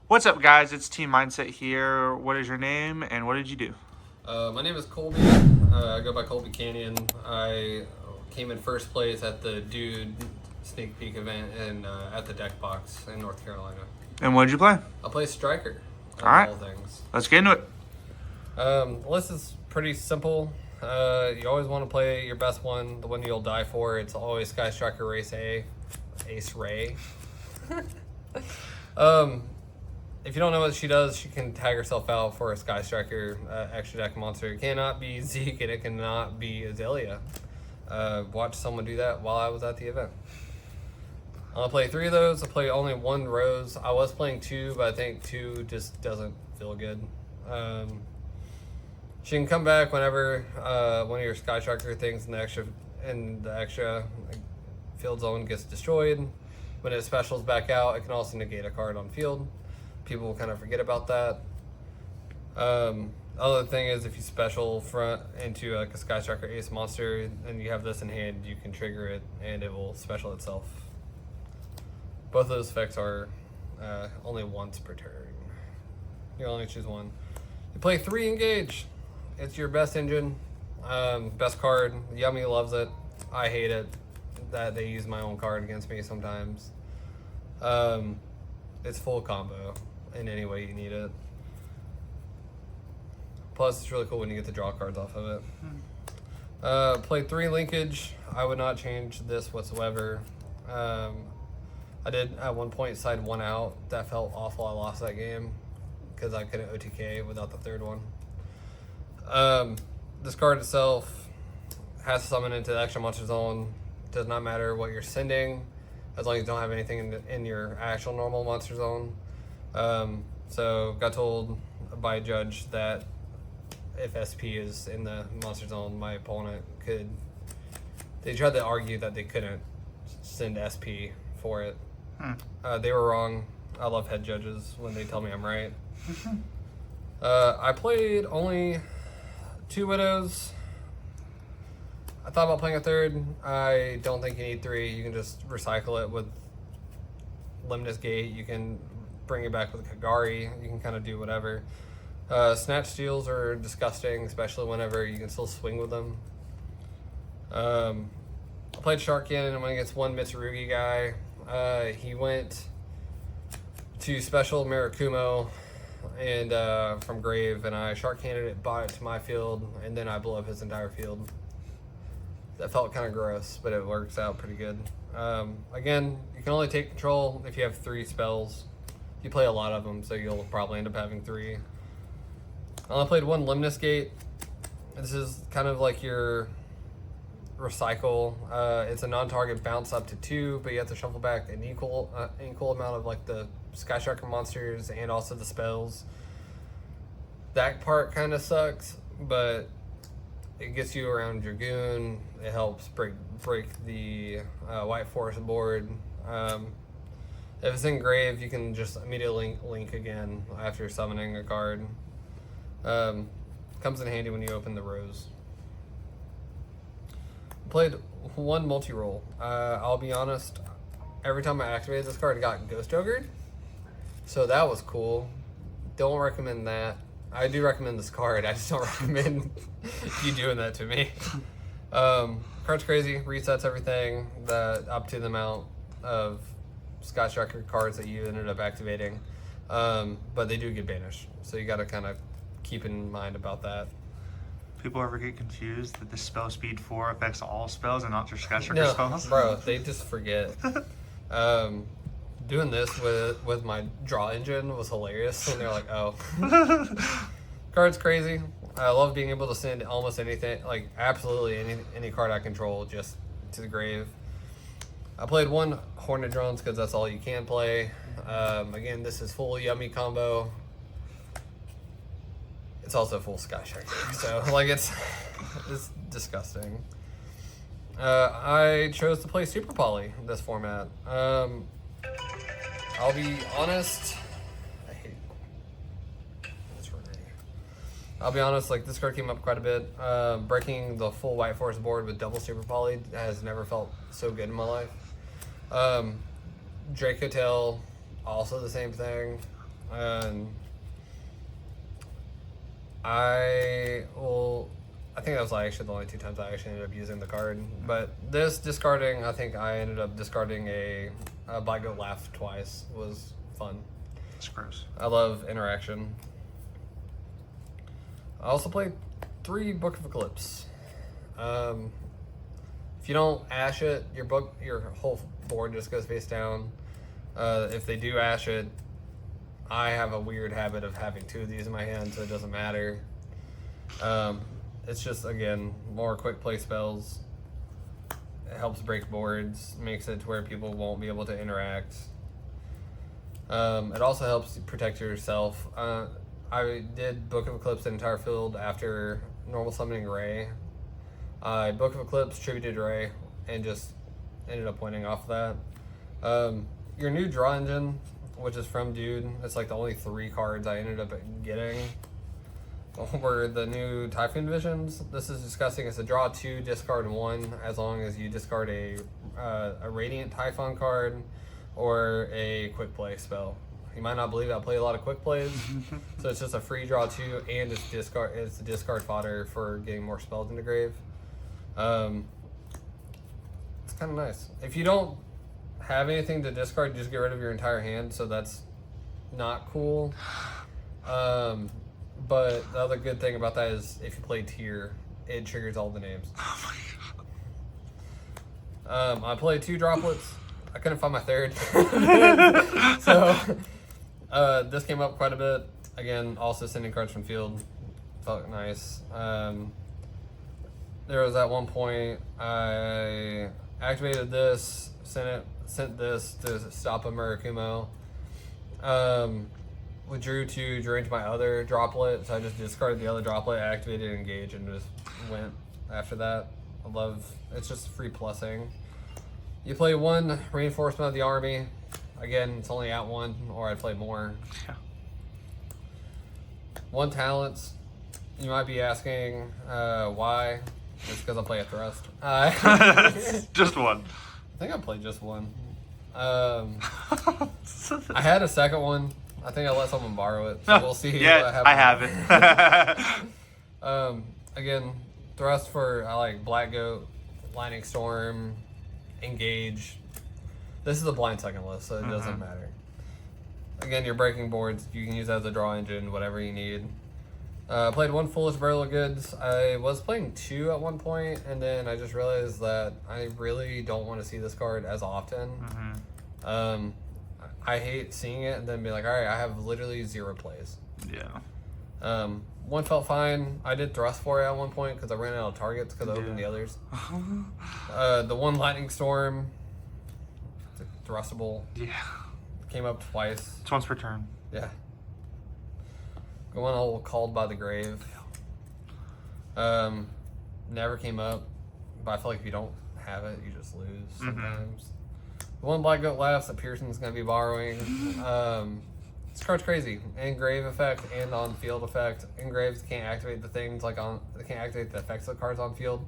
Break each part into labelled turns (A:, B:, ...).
A: What's up, guys? It's Team Mindset here. What is your name and what did you do?
B: My name is Colby. I go by Colby Kanyon. I came in first place at the Dude sneak peek event at the Deck Box in North Carolina.
A: And what did you play?
B: I play Striker.
A: All right.
B: All things.
A: Let's get into it.
B: The list is pretty simple. You always want to play your best one, the one you'll die for. It's always Sky Striker Race A, Ace Ray. If you don't know what she does, she can tag herself out for a Sky Striker extra deck monster. It cannot be Zeke and it cannot be Azalea. Watched someone do that while I was at the event. I'll play 3 of those. I play only 1 Rose. I was playing 2, but I think 2 just doesn't feel good. She can come back whenever one of your Sky Striker things in the extra field zone gets destroyed. When it specials back out, it can also negate a card on field. People will kind of forget about that. Other thing is, if you special front into like a Sky Striker Ace monster and you have this in hand, you can trigger it and it will special itself. Both of those effects are only once per turn. You only choose one. You play 3 Engage. It's your best engine, best card. Yummy loves it. I hate it that they use my own card against me sometimes. It's full combo in any way you need it. Plus, it's really cool when you get to draw cards off of it. Played 3 Linkage. I would not change this whatsoever. I did at one point side 1 out. That felt awful. I lost that game because I couldn't OTK without the 3rd one. This card itself has to summon into the extra monster zone. Does not matter what you're sending, as long as you don't have anything in your actual normal monster zone. So got told by a judge that if SP is in the monster zone, my opponent could. They tried to argue that they couldn't send SP for it. They were wrong. I love head judges when they tell me I'm right. I played only 2 Widows. I thought about playing a 3rd. I don't think you need 3. You can just recycle it with Limnus Gate. You can bring it back with Kagari. You can kind of do whatever. Snatch Steals are disgusting, especially whenever you can still swing with them. I played Sharkin, and when against one Mitsurugi guy, he went to special Mirakumo and from Grave, and I Shark Canned it, bought it to my field, and then I blew up his entire field. That felt kind of gross, but it works out pretty good. Again, you can only take control if you have 3 spells. You play a lot of them, so you'll probably end up having 3. I only played 1 Limnus Gate. This is kind of like your recycle. It's a non-target bounce up to 2, but you have to shuffle back an equal amount of like the Sky Striker monsters and also the spells. That part kind of sucks, but it gets you around Dragoon. It helps break the White Forest board. If it's in Grave, you can just immediately link again after summoning a card. Comes in handy when you open the Rose. Played 1 multi-roll. I'll be honest, every time I activated this card, it got Ghost Ogred. So that was cool. Don't recommend that. I do recommend this card. I just don't recommend you doing that to me. Card's crazy. Resets everything up to the amount of Sky Striker cards that you ended up activating. But they do get banished. So you got to kind of keep in mind about that.
A: People ever get confused that the spell speed 4 affects all spells and not just Sky Striker spells?
B: Bro, they just forget. Doing this with my draw engine was hilarious, and they're like, oh. Card's crazy. I love being able to send almost anything, like absolutely any card I control just to the grave. I played 1 Hornet Drones because that's all you can play. Again, this is full Yummy combo. It's also full Sky Striker, so like it's disgusting. I chose to play Super Poly this format. I'll be honest. I'll be honest, like this card came up quite a bit. Breaking the full White Forest board with double Super Poly has never felt so good in my life. Drake Hotel, also the same thing. And I think that was actually the only 2 times I actually ended up using the card. But this discarding, I think I ended up discarding a Black Goat Laugh twice. Was fun.
A: It's gross.
B: I love interaction. I also played 3 Book of Eclipse. If you don't ash it, your whole board just goes face down. If they do ash it, I have a weird habit of having 2 of these in my hand, so it doesn't matter. It's just, again, more quick play spells. It helps break boards, makes it to where people won't be able to interact. It also helps protect yourself. I did Book of Eclipse the entire field after normal summoning Ray. I Book of Eclipse, tributed Ray, and just ended up winning off of that. Your new draw engine, which is from Dude, it's like the only 3 cards I ended up getting, were the new Typhoon Visions. This is discussing it's a draw 2, discard 1, as long as you discard a Radiant Typhon card or a quick play spell. You might not believe I play a lot of quick plays, so it's just a free draw 2, and it's the discard fodder for getting more spells into grave. It's kind of nice. If you don't have anything to discard, just get rid of your entire hand, so that's not cool. But the other good thing about that is if you play tier, it triggers all the names.
A: Oh my god.
B: I played 2 droplets. I couldn't find my 3rd. So this came up quite a bit. Again, also sending cards from field. Felt nice. There was at one point I activated this, sent this to stop a Murakumo. Withdrew to drain to my other droplet, so I just discarded the other droplet, activated Engage, and just went after that. I love it's just free plussing. You play 1 reinforcement of the army. Again, it's only at 1, or I'd play more.
A: Yeah.
B: 1 talents. You might be asking why. It's because I play a thrust.
A: Just 1.
B: I think I played just 1. I had a second one. I think I let someone borrow it, so we'll see.
A: Yeah, I have it.
B: Again, thrust for I like Black Goat, Lightning Storm, Engage. This is a blind second list, so it doesn't matter. Again, you're breaking boards. You can use that as a draw engine, whatever you need. Played 1 Foolish Burial of Goods. I was playing 2 at one point, and then I just realized that I really don't want to see this card as often. I hate seeing it and then be like, all right, I have literally 0 plays.
A: Yeah.
B: 1 felt fine. I did thrust for it at one point because I ran out of targets because I opened the others. The 1 Lightning Storm, thrustable.
A: Yeah.
B: Came up twice.
A: It's once per turn.
B: Yeah. Going all Called by the Grave. Never came up, but I feel like if you don't have it, you just lose sometimes. The 1 Black Goat Laughs that Pearson's going to be borrowing. This card's crazy. Engrave effect and on field effect. Engraves can't activate the things they can't activate the effects of the cards on field.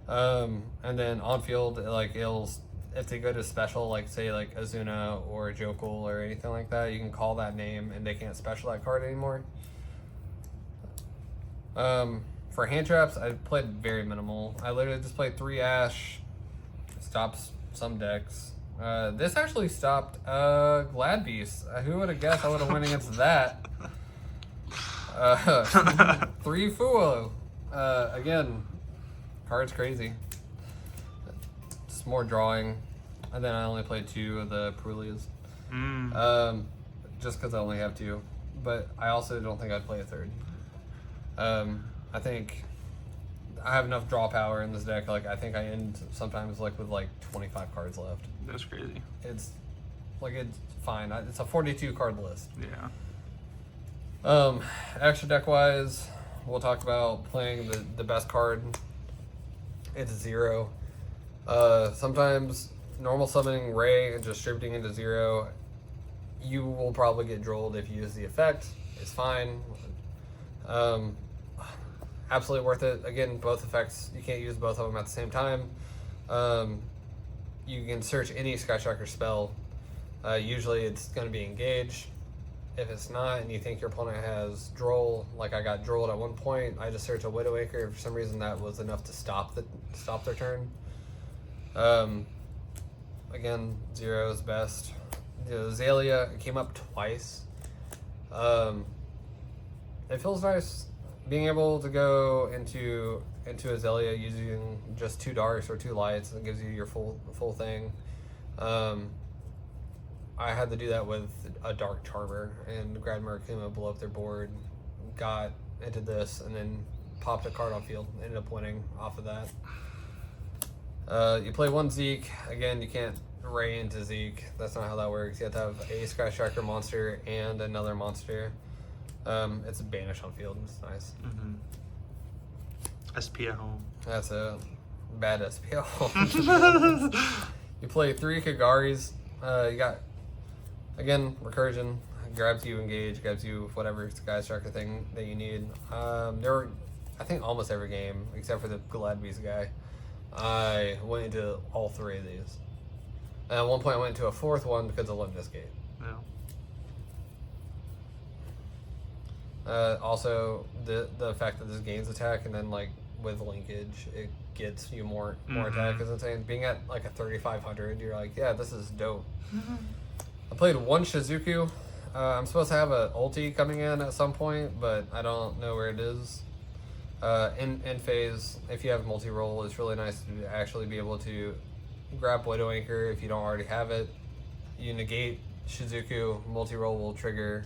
B: And then on field, like if they go to special, like say like Azuna or Jokul or anything like that, you can call that name and they can't special that card anymore. For hand traps, I played very minimal. I literally just played 3 Ash. Stops some decks. This actually stopped Glad Beast. Who would have guessed I would have went against that? 3 Fuo. Again, card's crazy. Just more drawing. And then I only played 2 of the Perulias. Just because I only have 2. But I also don't think I'd play a 3rd. I think I have enough draw power in this deck. Like I think I end sometimes like with like 25 cards left.
A: That's crazy.
B: It's fine. It's a 42 card list.
A: Yeah.
B: Extra deck wise, we'll talk about playing the best card. It's 0. Sometimes normal summoning Ray and distributing into 0. You will probably get drolled if you use the effect. It's fine. Absolutely worth it. Again, both effects, you can't use both of them at the same time. You can search any Skystriker spell. Usually it's going to be Engage. if it's not, and you think your opponent has droll, like I got drolled at one point, I just search a Widowmaker. For some reason, that was enough to stop their turn. Again, 0 is best. The Azalea came up twice. It feels nice being able to go into Azalea using just 2 darks or 2 lights, and it gives you your full thing. I had to do that with a Dark Charmer, and Gradmer came up, blew up their board, got into this, and then popped a card on field. Ended up winning off of that. You play 1 Zeke. Again, you can't Ray into Zeke. That's not how that works. You have to have a Sky Striker monster and another monster. It's a banish on field. It's nice.
A: SP at home.
B: That's a bad SP at home. You play 3 Kagaris. You got, again, recursion. Grabs you engage, grabs you whatever Sky Striker thing that you need. There were, I think, almost every game, except for the Gladbeast guy, I went into all 3 of these. And at one point I went into a 4th one because of Limnus Gate.
A: Yeah.
B: Also, the fact that this gains attack, and then like with linkage, it gets you more attack is insane. Being at like a 3,500, you're like, yeah, this is dope. I played 1 Shizuku. I'm supposed to have an ulti coming in at some point, but I don't know where it is. In phase, if you have multi-roll, it's really nice to actually be able to grab Widow Anchor if you don't already have it. You negate Shizuku, multi-roll will trigger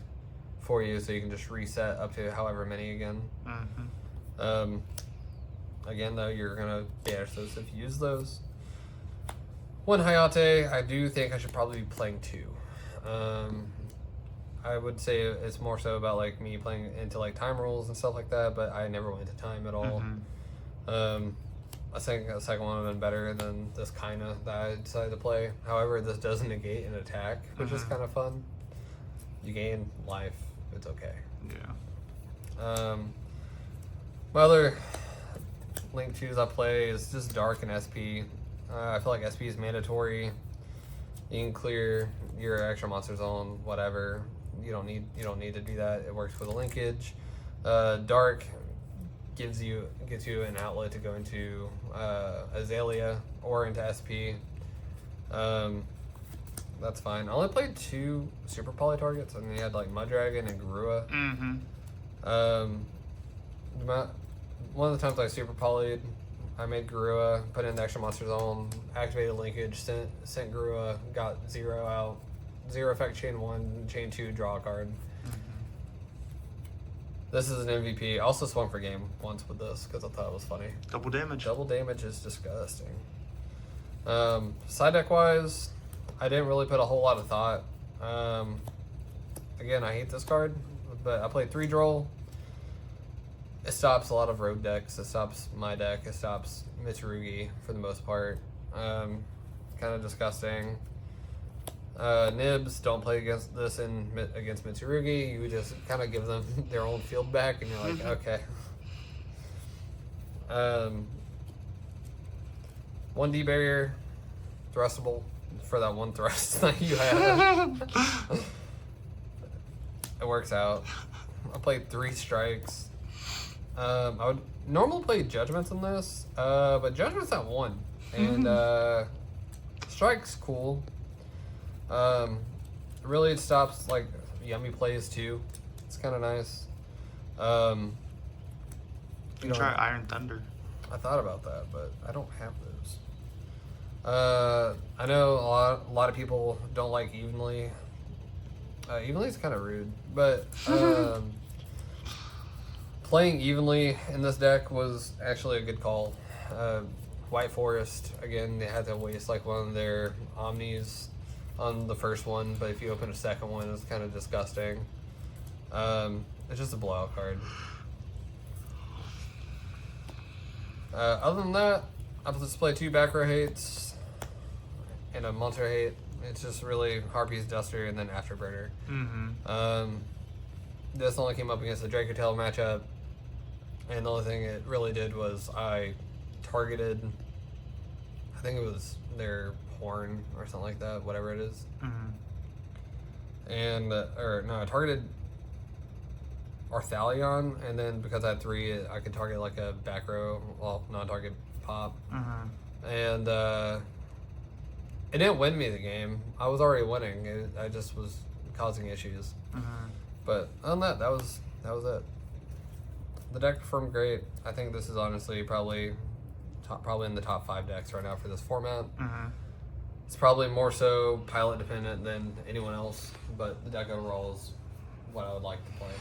B: for you, so you can just reset up to however many again. Again, though, you're gonna banish those if you use those. 1 Hayate, I do think I should probably be playing 2. I would say it's more so about like me playing into like time rules and stuff like that, but I never went into time at all. I think the second one would have been better than this kinda that I decided to play. However, this does negate an attack, which is kind of fun. You gain life, it's okay.
A: Yeah.
B: My other Link 2s I play is just Dark and SP. I feel like SP is mandatory. You can clear your extra monster zone, whatever. You don't need to do that. It works with a linkage. Dark gets you an outlet to go into Azalea or into SP. That's fine. I only played 2 super poly targets. I mean, you had like Mud Dragon and Garua. One of the times I super polyed, I made Garua, put in the extra monster zone, activated linkage, sent Garua, got 0 out, 0 effect chain 1, chain 2, draw a card. This is an MVP. I also swung for game once with this because I thought it was funny.
A: Double damage.
B: Double damage is disgusting. Side deck wise, I didn't really put a whole lot of thought. Again, I hate this card, but I played 3 Droll. It stops a lot of road decks. It stops my deck. It stops Mitsurugi for the most part. Kind of disgusting. Nibs, don't play against this against Mitsurugi. You just kind of give them their own field back, and you're like, okay. 1D barrier, thrustable for that 1 thrust that you have. It works out. I played 3 strikes. I would normally play Judgments in this, but Judgments at 1, and Strike's cool. Really, it stops like Yummy plays too. It's kind of nice.
A: You can try Iron Thunder.
B: I thought about that, but I don't have those. I know a lot of people don't like Evenly. Evenly is kind of rude, but playing Evenly in this deck was actually a good call. White Forest, again, they had to waste like one of their Omnis on the first one, but if you open a second one, it's kind of disgusting. It's just a blowout card. Other than that, I just play 2 back row hates and a monster hate. It's just really Harpy's Duster and then Afterburner. This only came up against the Draco Tail matchup, and the only thing it really did was I targeted, I think it was their horn or something like that, whatever it is. and I targeted Arthalion, and then because I had 3, I could target like a back row, well, non-target pop, and it didn't win me the game. I was already winning. I just was causing issues. But other than that was it. The deck performed great. I think this is honestly probably in the top 5 decks right now for this format. It's probably more so pilot dependent than anyone else, but the deck overall is what I would like to play.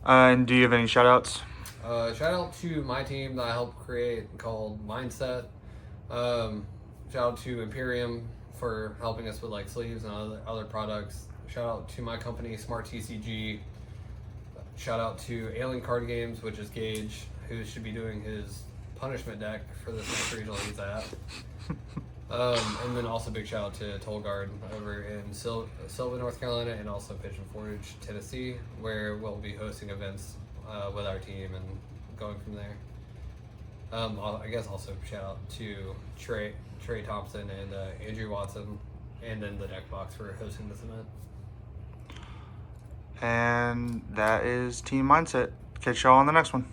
C: And do you have any shout outs?
B: Shout out to my team that I helped create called Mindset. Shout out to Imperium for helping us with like sleeves and other products. Shout out to my company SMARTTCG. Shout out to Alien Card Games, which is Gage, who should be doing his punishment deck for this next regional he's at. And then also big shout out to TOLGARD over in Sylva, North Carolina, and also Pigeon Forge, Tennessee, where we'll be hosting events with our team and going from there. I guess also shout out to Trey Thompson and Andrew Watson, and then the Deck Box for hosting this event.
C: And that is Team Mindset. Catch y'all on the next one.